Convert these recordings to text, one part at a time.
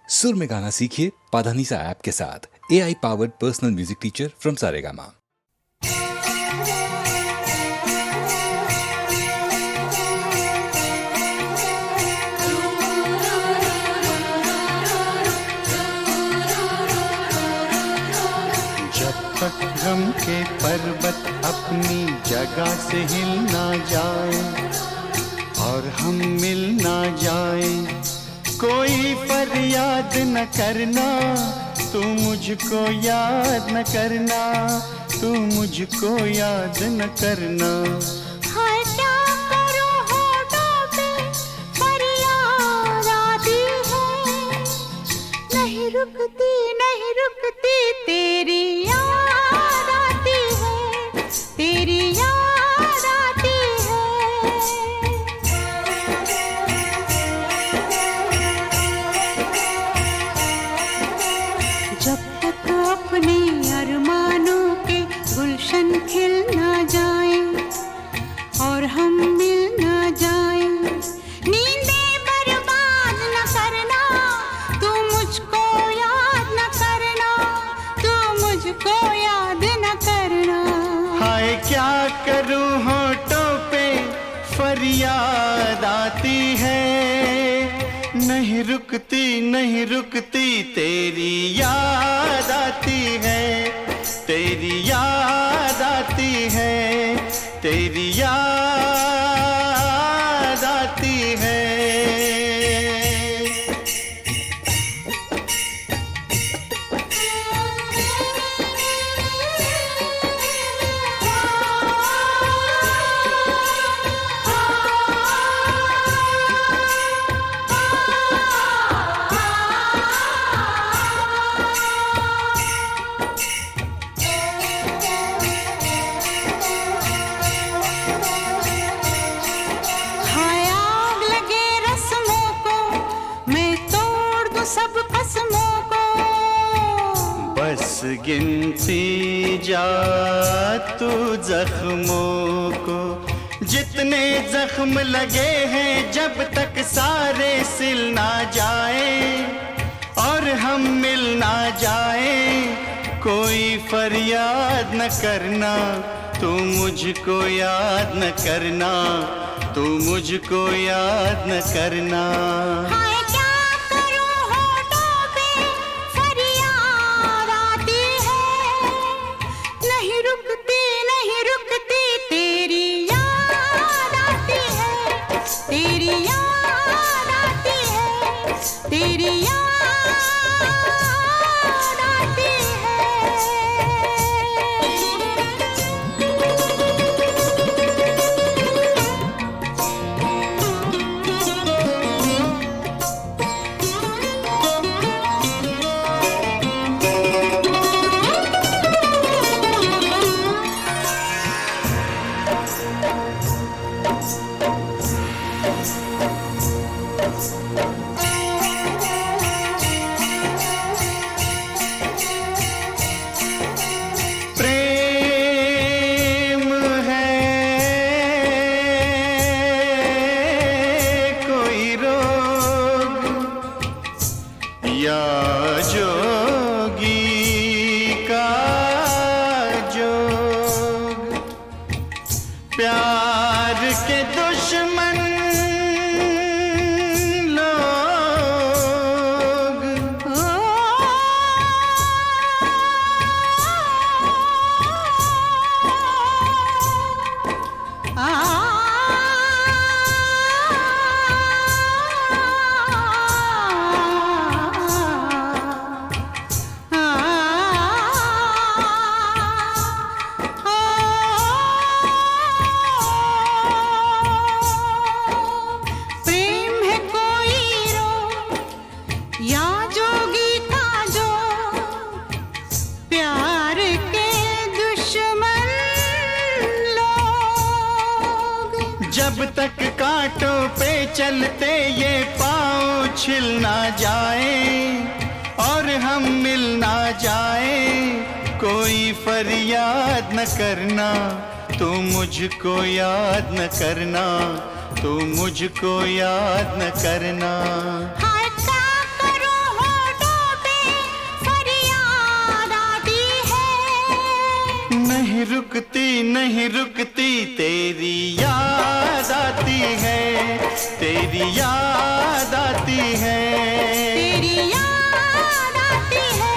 सुर में गाना सीखिए पाधानीसा ऐप के साथ। AI powered personal music teacher from Saregama. जब तक गम के पर्वत अपनी जगह से हिल ना जाए और हम मिल ना जाए, कोई फरियाद न करना, तू मुझको याद न करना, तू मुझको याद न करना। हाय क्या करूं होठों पे फरियाद आती है, नहीं रुकती नहीं रुकती तेरी याद आती है, तेरी याद आती है। जब तक अपने अरमानों के गुलशन खिल ना जाए और हम मिल ना जाए, नींदें बर्बाद न करना, तू मुझको याद न करना, तू मुझको याद न करना। हाय क्या करूं होठों पे फरियाद आती है, नहीं रुकती नहीं रुकती तेरी याद आती है, तेरी याद आती है, तेरी याद आती है। हाय आग लगे रस्मों को, मैं तोड़ दूं सब कसमों को। बस गिनती जा तू जख्मों को, जितने जख्म लगे हैं जब तक सारे सिल ना जाए और हम मिल ना जाए, कोई फरियाद न करना, तू मुझको याद न करना, तू मुझको याद न करना। हाय क्या करूं होठों पे फरियाद आती है, नहीं रुकती नहीं रुकती तेरी याद आती है, तेरी याद आती है, तेरी याद आती है। प्रेम है कोई रोग या जोगी का जोग, प्यार के दुश्मन लोग। प्रेम है कोई रोग या जोगी का जो, प्यार के दुश्मन लोग। जब तक कांटों पे चलते ये पाँव छिल ना जाए और हम मिल ना जाए, कोई फरियाद न करना, तू मुझको याद न करना, तू मुझको याद न करना। हाय क्या करूं रुकती तेरी याद आती है, तेरी याद आती है, तेरी याद आती है,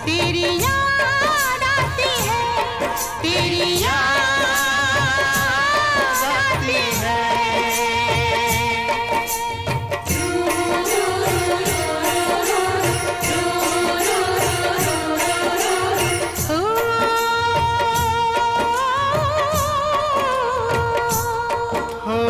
तेरी याद आती है, तेरी याद आती है। हो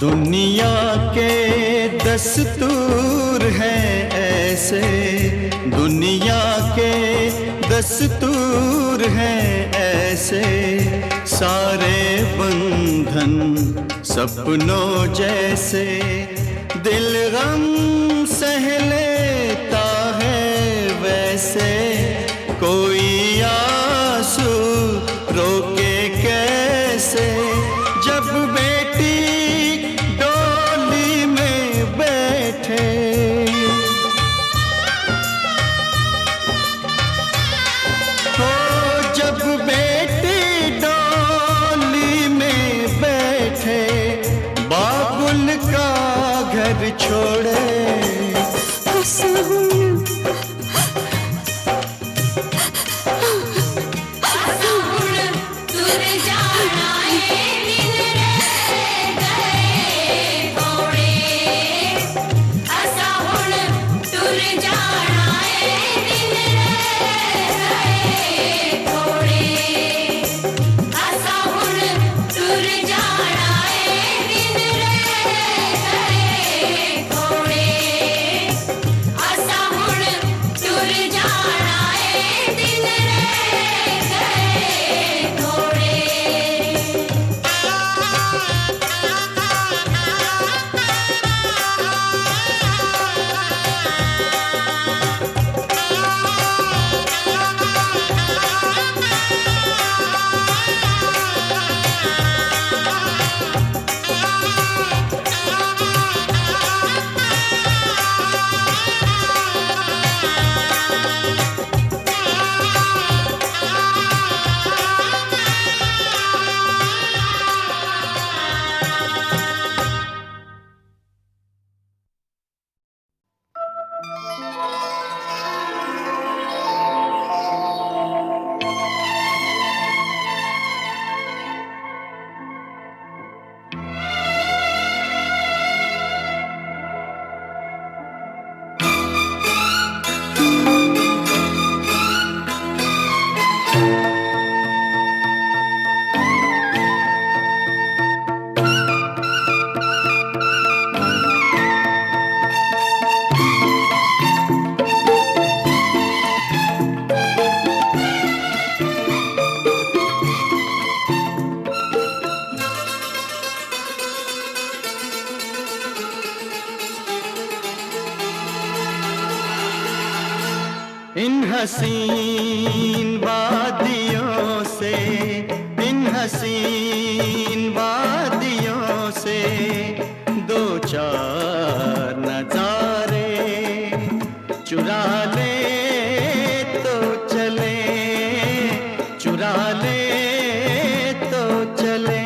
दुनिया के दस्तूर हैं ऐसे, दुनिया के दस्तूर हैं ऐसे, सारे बंधन सपनों जैसे, दिल गम सह लेता है वैसे, कोई आंसू रोके कैसे, जब बेटी डोली में बैठे। हो जब बेटी डोली में बैठे, बाबुल का घर छोड़े। इन हसीन वादियों से, इन हसीन वादियों से, दो चार नजारे चुरा ले तो चले, चुरा ले तो चले।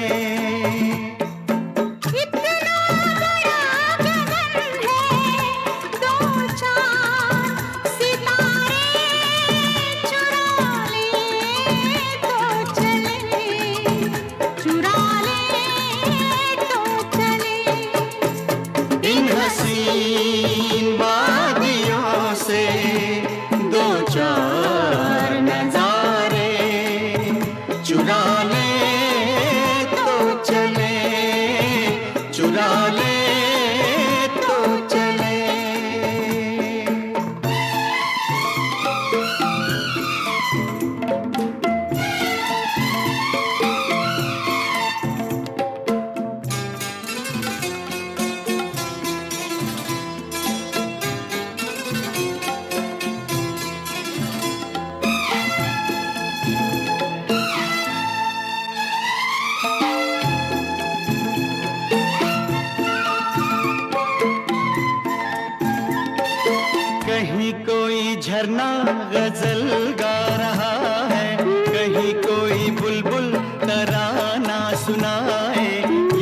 कहीं कोई झरना गजल गा रहा है, कहीं कोई बुलबुल तराना सुनाए।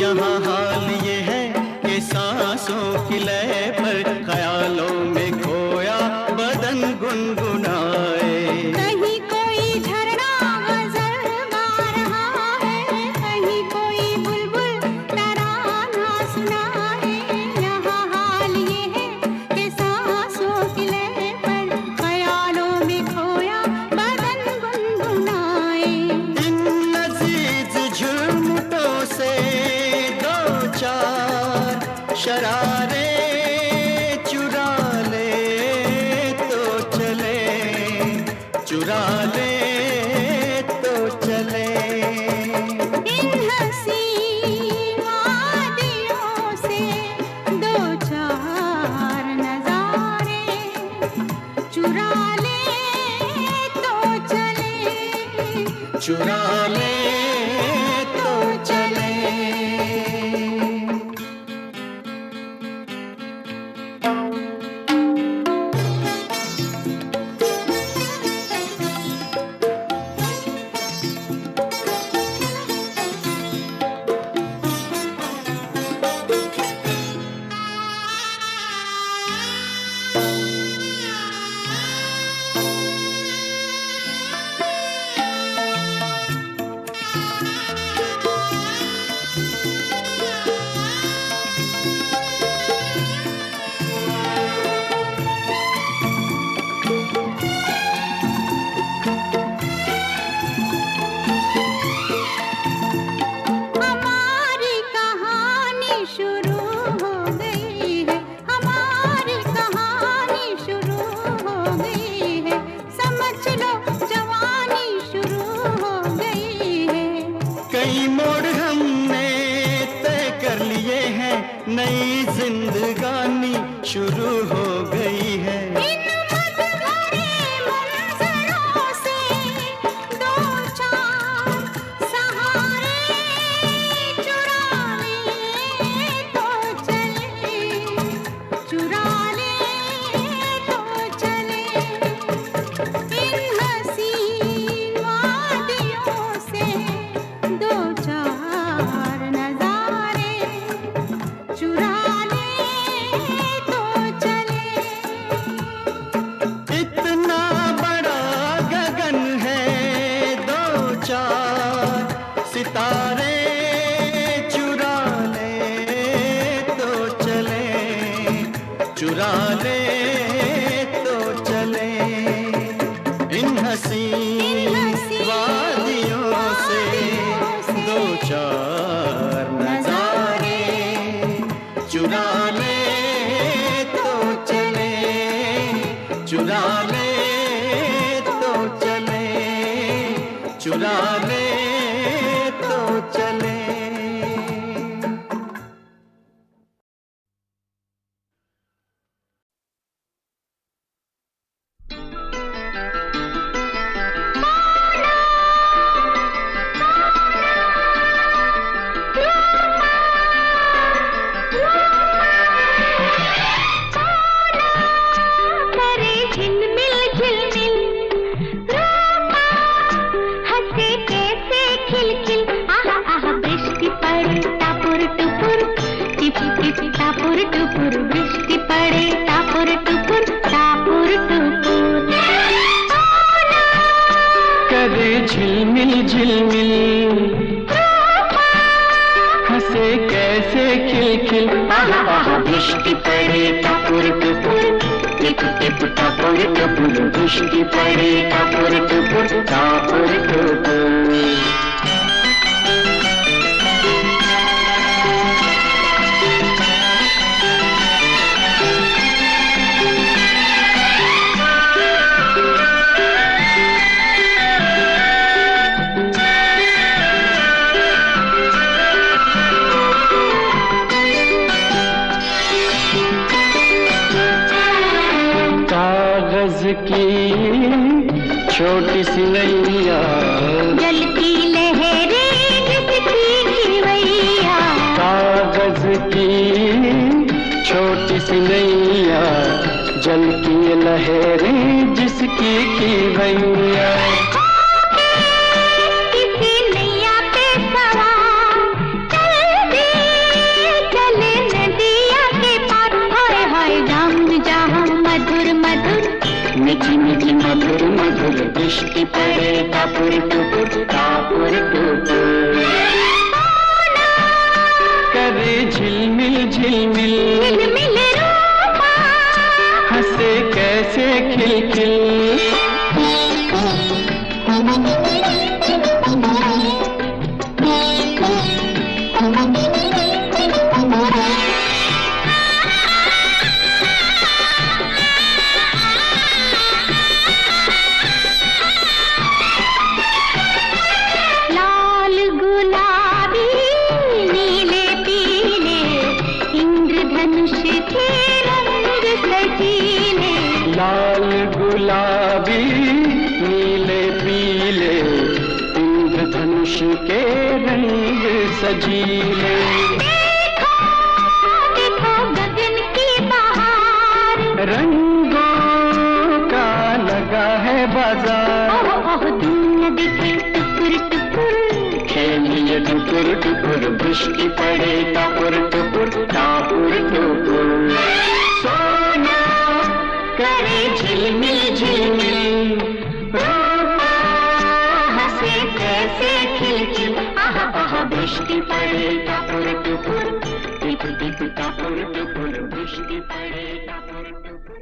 यहाँ हाल ये है कि सांसों की लय पर ख्यालों में खोया बदन गुनगुनाए। कहीं कोई झरना गजल गा रहा है, कहीं कोई बुलबुल तराना सुनाए। यहाँ हाल ये है कि सांसों की लय पर ख्यालों में खोया बदन गुनगुनाए। इन लजीज झुमटों से दो चार चुरा ले तो चले। इन हंसी वादियों से दो चार नजारे चुरा ले तो चले। चुरा ले तो चले। नई जिंदगानी शुरू हो गई है। इन मधुभरे मंजरों से दो चार सहारे चुरा ले तो चले। चुरा ले तो चले। इन हंसी वादियों से दो चार नजारे चुरा ले तो चले। इतना बड़ा गगन है, दो चार सितारे चुरा ले तो चले। चुरा ले तो चले। इन हंसी वादियों से दो चार नजारे चुरा ले तो चले। चुरा ले तो चले। चुरा ले तो चले। करे झिलमिल झिलमिल रूपा हंसे कैसे खिलखिल। आहा आहा वृष्टि पड़े टापुर टुपुर टिप टिप टापुर टुपुर। वृष्टि पड़े टापुर टुपुर टापुर टुपुर। करे झिलमिल झिलमिल हंसे कैसे खिलखिल। आहा आहा वृष्टि पड़े टापुर टुपुर टिप टिप टापुर टुपुर। वृष्टि पड़े टापुर टुपुर टापुर टुपुर। कागज की छोटी सी नैया जल की लहरें जिसकी गवैया। कागज की छोटी सी नैया जल की लहरें जिसकी की भैया। किसी नैया पे सवार चल दे चले नदिया के पार। हाय हाय जाऊं जहाँ मधुर मधुर मीठी मीठी मधुर मधुर वृष्टि पड़े टापुर टुपुर टापुर टुपुर। करे झिलमिल झिलमिल झिलमिल रूपा हंसे कैसे खिलखिल। गुलाबी नीले पीले इंद्रधनुष के रंग सजीले। देखो देखो गगन की बहार, रंगों का लगा है बाजार। ओह ओह दूर न दिखे टुकुर टुकुर, खेलिए टुकुर टुकुर, दृष्टि पड़े टापुर टुकुर टापुर टुकुर। सोना करे झिलमिल झिलमिल, रूपा हंसे कैसे खिलखिल। आहा आहा दृष्टि पड़े टापुर टुकुर, टिप टिप टापुर टुकुर, दृष्टि पड़े टापुर टुकुर।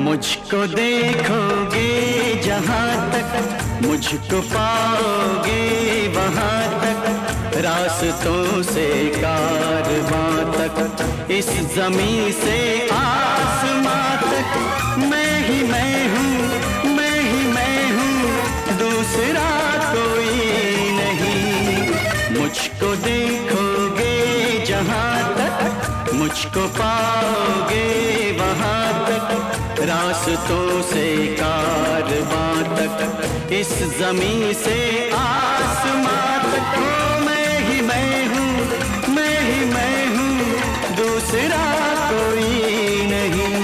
मुझको देखोगे जहाँ तक, मुझको पाओगे वहाँ तक, रास्तों से कारवां तक, इस जमीन से आसमां तक। मैं ही मैं हूँ, मैं ही मैं हूँ, दूसरा कोई नहीं। मुझको देखोगे जहाँ तक, मुझको पाओगे वहाँ तक, रास्तों से कारवां तक, इस जमीन से आसमां तक। ओ मैं ही मैं हूँ, मैं ही मैं हूँ, दूसरा कोई नहीं।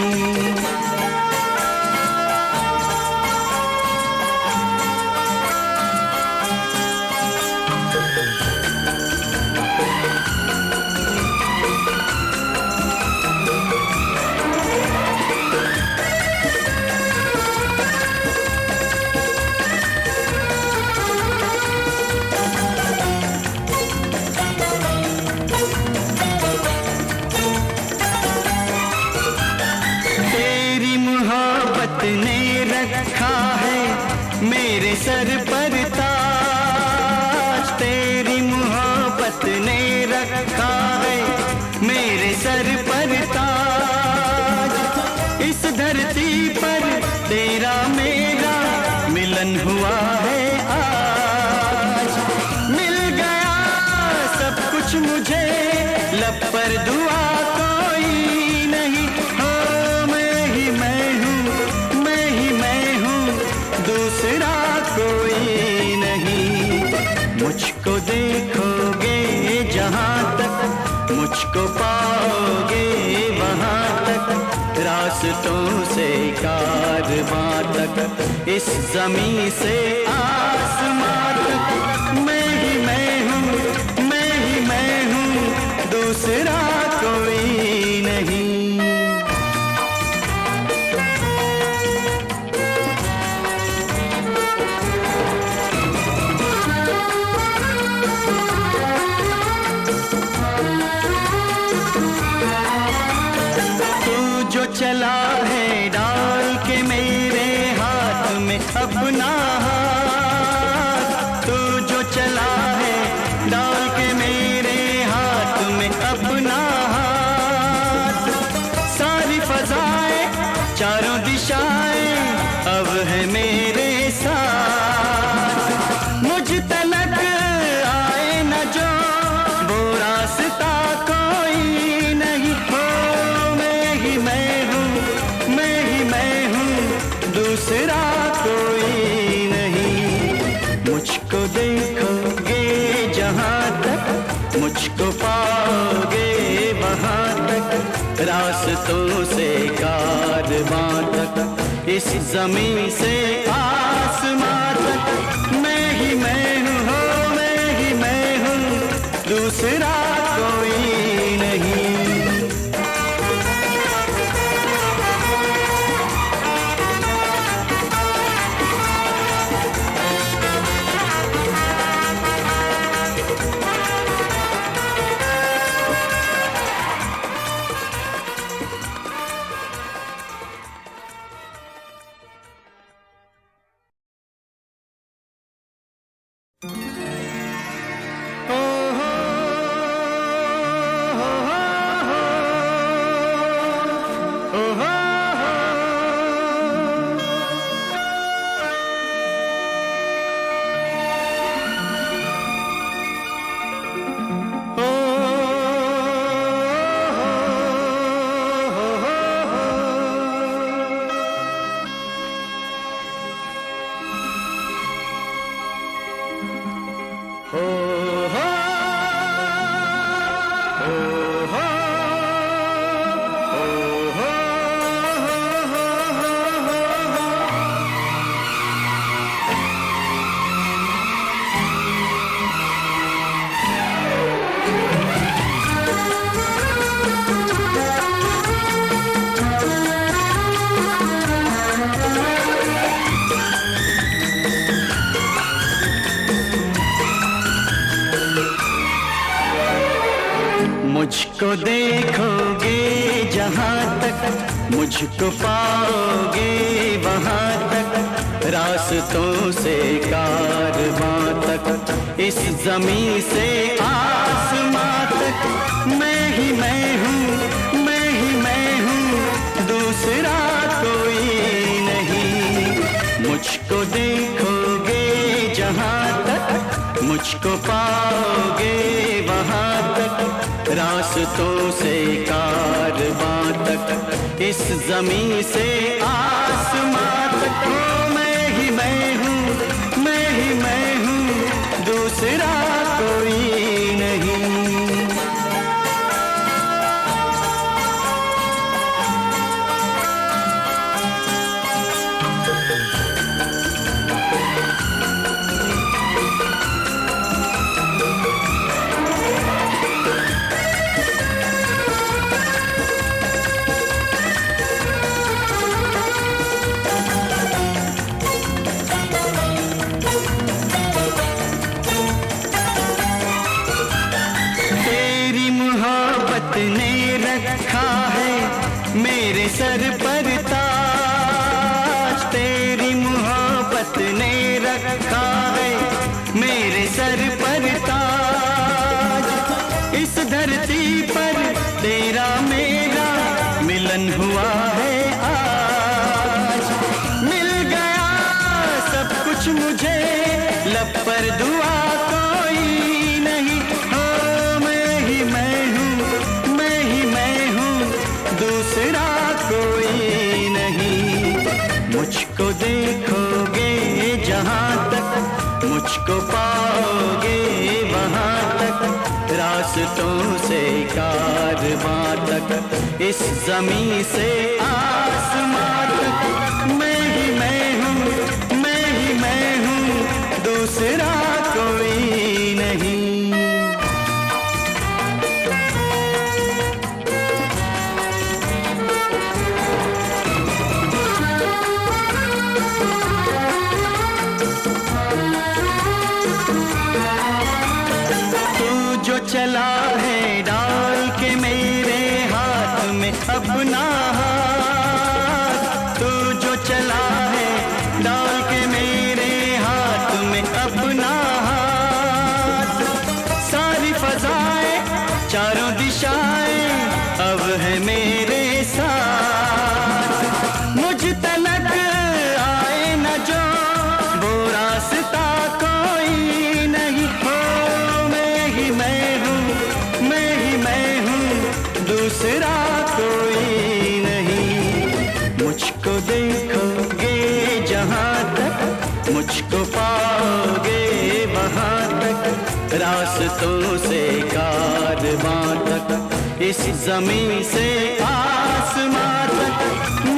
ने रखा है मेरे सर पर ताज, तेरी मोहब्बत ने रखा है मेरे सर पर ताज। इस धरती पर तेरा मेरा मिलन हुआ है आज। मिल गया सब कुछ मुझे, लब पर दुआ कोई नहीं। हो मैं ही मैं हूँ, मैं ही मैं हूँ, दूसरा कोई नहीं। मुझको देखोगे जहाँ तक, मुझको पाओगे वहाँ तक, रास्तों से कारवां तक, इस जमीन से आसमां तक। मैं ही मैं हूँ, मैं ही मैं हूँ, दूसरा कोई नहीं। चला है डाल के मेरे हाथ में अपना हाथ, तू जो चला है डाल के मेरे हाथ में अपना हाथ। सारी फजाएं चारों दिशाएं अब है मेरे साथ। मुझ तलक आए न जो वो रास्ता कोई नहीं। हो मैं ही मैं हूँ, मैं ही मैं हूँ, दूसरा कोई नहीं। मुझको देखोगे जहाँ रास्तों से कारवां तक, इस जमीन से आसमां तक, मैं ही मैं हूँ, हो मैं ही मैं हूँ, दूसरा कोई नहीं। मुझको देखोगे जहाँ तक, मुझको पाओगे वहाँ तक, रास्तों से कारवां तक, इस जमीन से आसमां तक, मैं ही मैं हूँ, मैं ही मैं हूँ, दूसरा कोई नहीं। मुझको देखोगे जहाँ तक, मुझको पाओगे वहाँ तक, रास्तों से कारवां तक, इस जमीन से आसमां तक, मैं ही मैं हूँ, मैं ही मैं हूँ, दूसरा कोई नहीं। ने रखा है मेरे सर पर ताज, तेरी मोहब्बत ने रखा है मेरे सर पर ताज, इस धरती पर तेरा मेरा मिलन हुआ है आज, मिल गया सब कुछ मुझे, लब पर दुआ कोई नहीं, हो मैं ही मैं हूँ, दूसरा कोई नहीं। मुझको देखोगे जहाँ तक, मुझको पाओगे वहाँ तक, रास्तों से कारवां तक, इस जमीन से आसमां तक, मैं ही मैं हूँ, मैं ही मैं हूँ, दूसरा कोई नहीं। चला है डाल के मेरे हाथ में अपना हाथ, तू जो चला है डाल के मेरे हाथ में अपना हाथ, सारी फजाएं चारों दिशाएं अब है मेरे साथ, मुझ तलक आए न जो वो रास्ता कोई नहीं, हो मैं ही मैं दूसरा कोई नहीं। मुझको देखोगे जहाँ तक, मुझको पाओगे वहाँ तक, रास्तों से कारवां तक, इस जमीन से आसमां तक